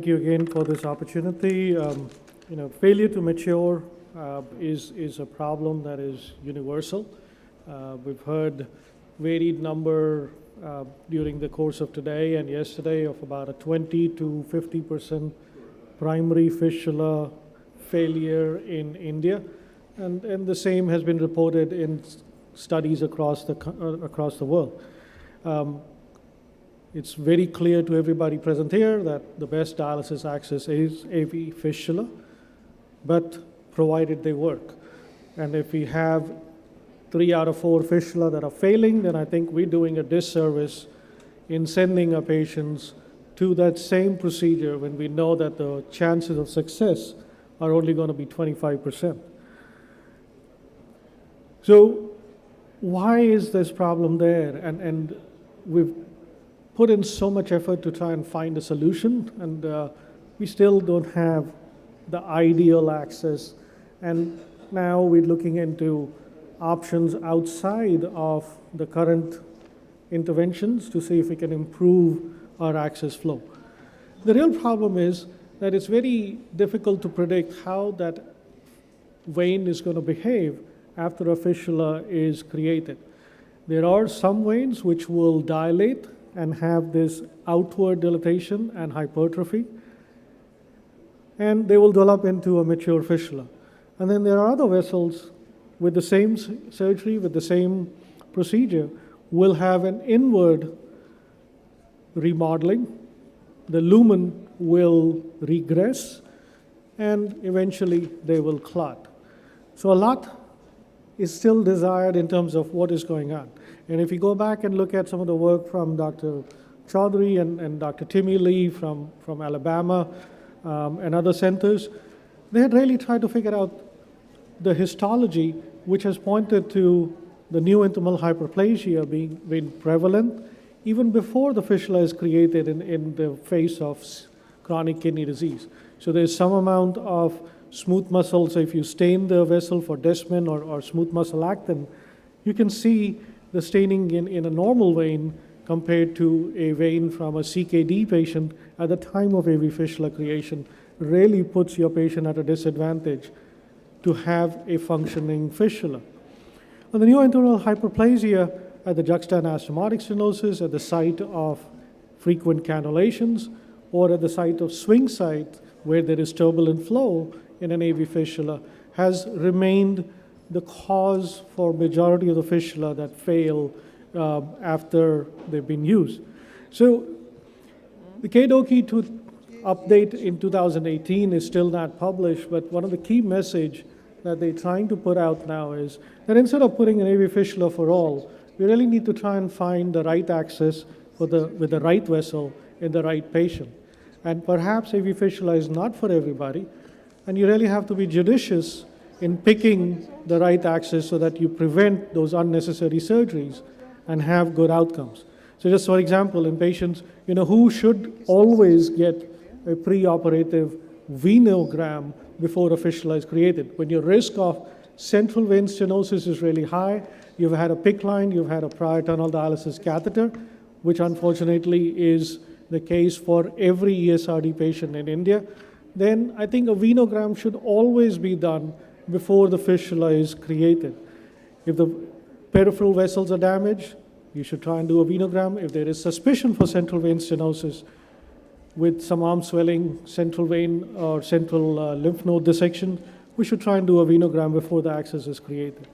thank you again for this opportunity. Failure to mature is a problem that is universal. We've heard varied number during the course of today and yesterday of about a 20 to 50% primary fistula failure in India, and the same has been reported in studies across the world. It's very clear to everybody present here that the best dialysis access is AV fistula, but provided they work. And if we have 3 out of 4 fistula that are failing, then I think we're doing a disservice in sending our patients to that same procedure when we know that the chances of success are only going to be 25%. So why is this problem there? And we've put in so much effort to try and find a solution, and we still don't have the ideal access. And now we're looking into options outside of the current interventions to see if we can improve our access flow. The real problem is that it's very difficult to predict how that vein is going to behave after a fistula is created. There are some veins which will dilate and have this outward dilatation and hypertrophy, and they will develop into a mature fistula. And then there are other vessels with the same surgery, with the same procedure, will have an inward remodeling. The lumen will regress, and eventually they will clot. So a lot is still desired in terms of what is going on. And if you go back and look at some of the work from Dr. Chaudhary and Dr. Timmy Lee from Alabama and other centers, they had really tried to figure out the histology which has pointed to the new intimal hyperplasia being prevalent even before the fistula is created in the face of chronic kidney disease. So there's some amount of smooth muscle. So if you stain the vessel for desmin or smooth muscle actin, you can see the staining in a normal vein compared to a vein from a CKD patient at the time of AV fistula creation really puts your patient at a disadvantage to have a functioning fistula. And the neointimal hyperplasia at the juxta-anastomotic stenosis, at the site of frequent cannulations, or at the site of swing site where there is turbulent flow in an AV fistula, has remained the cause for majority of the fistula that fail after they've been used. So the KDOQI update in 2018 is still not published, but one of the key message that they're trying to put out now is that instead of putting an AV fistula for all, we really need to try and find the right access with the right vessel in the right patient. And perhaps AV fistula is not for everybody, and you really have to be judicious in picking the right access so that you prevent those unnecessary surgeries and have good outcomes. So just for example, in patients, who should always get a preoperative venogram before a fistula is created? When your risk of central vein stenosis is really high, you've had a PICC line, you've had a prior tunnel dialysis catheter, which unfortunately is the case for every ESRD patient in India, then I think a venogram should always be done before the fistula is created. If the peripheral vessels are damaged, you should try and do a venogram. If there is suspicion for central vein stenosis with some arm swelling, central vein or central lymph node dissection, we should try and do a venogram before the access is created.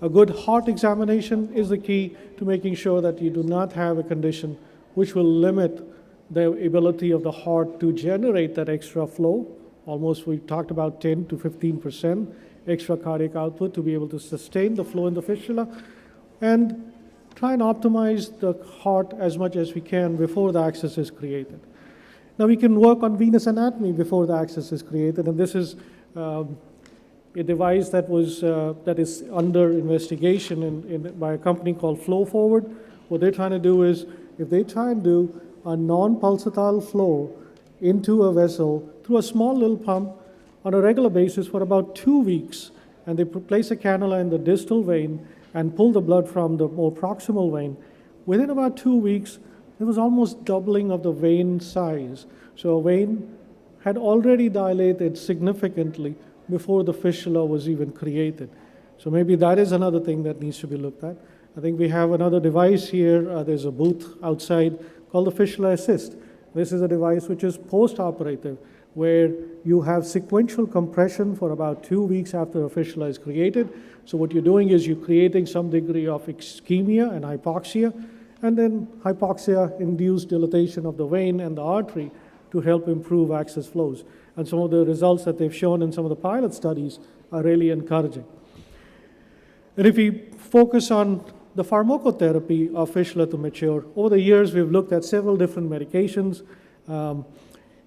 A good heart examination is the key to making sure that you do not have a condition which will limit the ability of the heart to generate that extra flow. Almost, we talked about 10 to 15% extra cardiac output to be able to sustain the flow in the fistula, and try and optimize the heart as much as we can before the access is created. Now we can work on venous anatomy before the access is created, and this is a device that is under investigation by a company called Flow Forward. What they're trying to do is, if they try and do a non-pulsatile flow into a vessel through a small little pump on a regular basis for about 2 weeks, and they place a cannula in the distal vein and pull the blood from the more proximal vein, within about 2 weeks, there was almost doubling of the vein size. So a vein had already dilated significantly before the fistula was even created. So maybe that is another thing that needs to be looked at. I think we have another device here. There's a booth outside called the Fistula Assist. This is a device which is post-operative, where you have sequential compression for about 2 weeks after a fistula is created. So what you're doing is you're creating some degree of ischemia and hypoxia, and then hypoxia-induced dilatation of the vein and the artery to help improve access flows. And some of the results that they've shown in some of the pilot studies are really encouraging. And if we focus on the pharmacotherapy of fistula to mature, over the years we've looked at several different medications.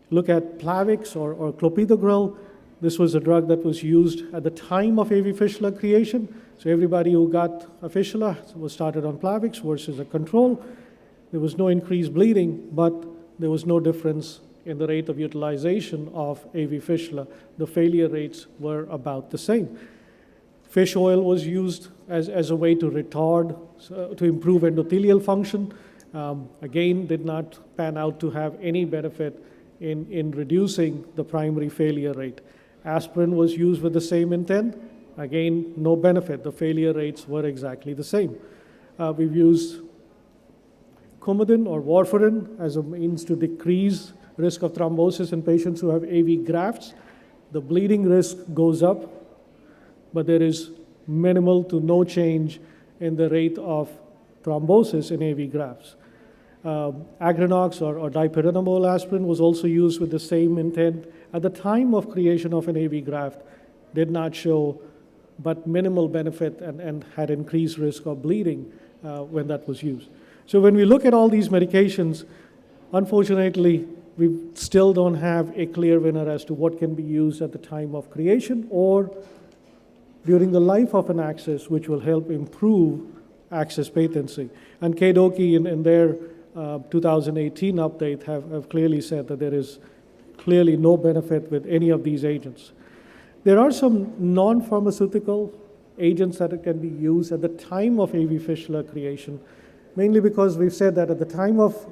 Look at Plavix or Clopidogrel. This was a drug that was used at the time of AV fistula creation. So everybody who got a fistula was started on Plavix versus a control. There was no increased bleeding, but there was no difference in the rate of utilization of AV fistula. The failure rates were about the same. Fish oil was used as a way to retard, to improve endothelial function. Again, did not pan out to have any benefit in reducing the primary failure rate. Aspirin was used with the same intent. Again, no benefit. The failure rates were exactly the same. We've used Coumadin or Warfarin as a means to decrease risk of thrombosis in patients who have AV grafts. The bleeding risk goes up, but there is minimal to no change in the rate of thrombosis in AV grafts. Agrinox or dipyridamole aspirin was also used with the same intent. At the time of creation of an AV graft, did not show but minimal benefit and had increased risk of bleeding when that was used. So when we look at all these medications, unfortunately, we still don't have a clear winner as to what can be used at the time of creation or during the life of an access, which will help improve access patency. And KDOQI in their 2018 update have clearly said that there is clearly no benefit with any of these agents. There are some non-pharmaceutical agents that can be used at the time of AV fistula creation, mainly because we've said that at the time of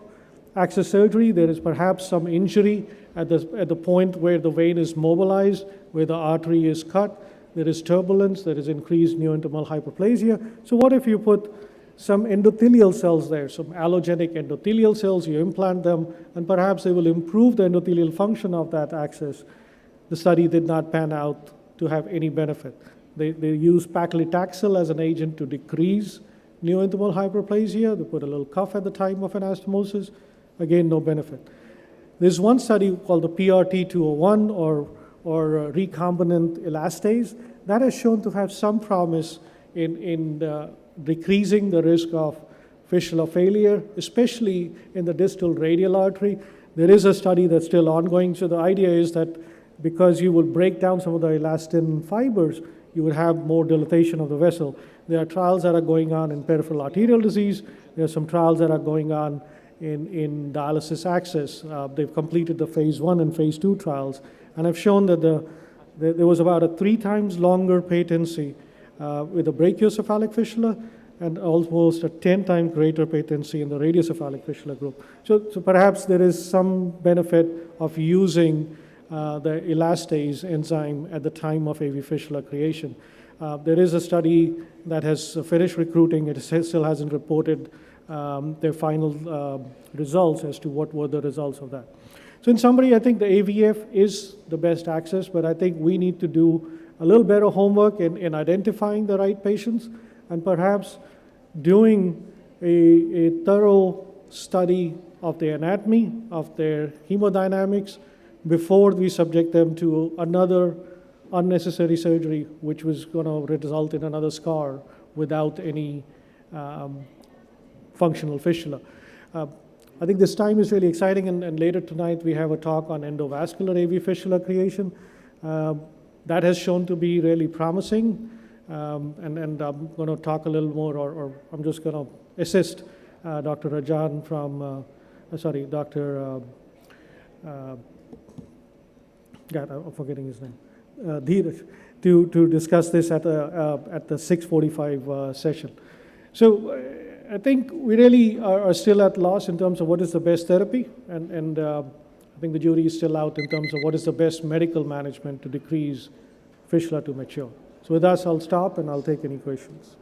access surgery, there is perhaps some injury at the point where the vein is mobilized, where the artery is cut. There is turbulence, there is increased neointimal hyperplasia. So what if you put some endothelial cells there, some allogenic endothelial cells, you implant them, and perhaps they will improve the endothelial function of that access. The study did not pan out to have any benefit. They use paclitaxel as an agent to decrease neointimal hyperplasia. They put a little cuff at the time of anastomosis. Again, no benefit. There's one study called the PRT-201 or recombinant elastase that has shown to have some promise in decreasing the risk of fistula failure, especially in the distal radial artery. There is a study that's still ongoing. So the idea is that because you will break down some of the elastin fibers, you would have more dilatation of the vessel. There are trials that are going on in peripheral arterial disease. There are some trials that are going on in dialysis access. They've completed the phase 1 and phase 2 trials and have shown that there was about a 3 times longer patency with a brachiocephalic fistula and almost a 10 times greater patency in the radiocephalic fistula group. So perhaps there is some benefit of using the elastase enzyme at the time of AV fistula creation. There is a study that has finished recruiting. It still hasn't reported their final results as to what were the results of that. So in summary, I think the AVF is the best access, but I think we need to do a little better homework in identifying the right patients and perhaps doing a thorough study of their anatomy, of their hemodynamics, before we subject them to another unnecessary surgery, which was going to result in another scar without any functional fistula. I think this time is really exciting, and later tonight we have a talk on endovascular AV fistula creation. That has shown to be really promising, and I'm going to talk a little more, or I'm just going to assist Dr. Rajan from, Dr. I'm forgetting his name, Dheeraj, to discuss this at the 6:45 session. So I think we really are still at loss in terms of what is the best therapy, and I think the jury is still out in terms of what is the best medical management to decrease fistula to mature. So with that, I'll stop and I'll take any questions.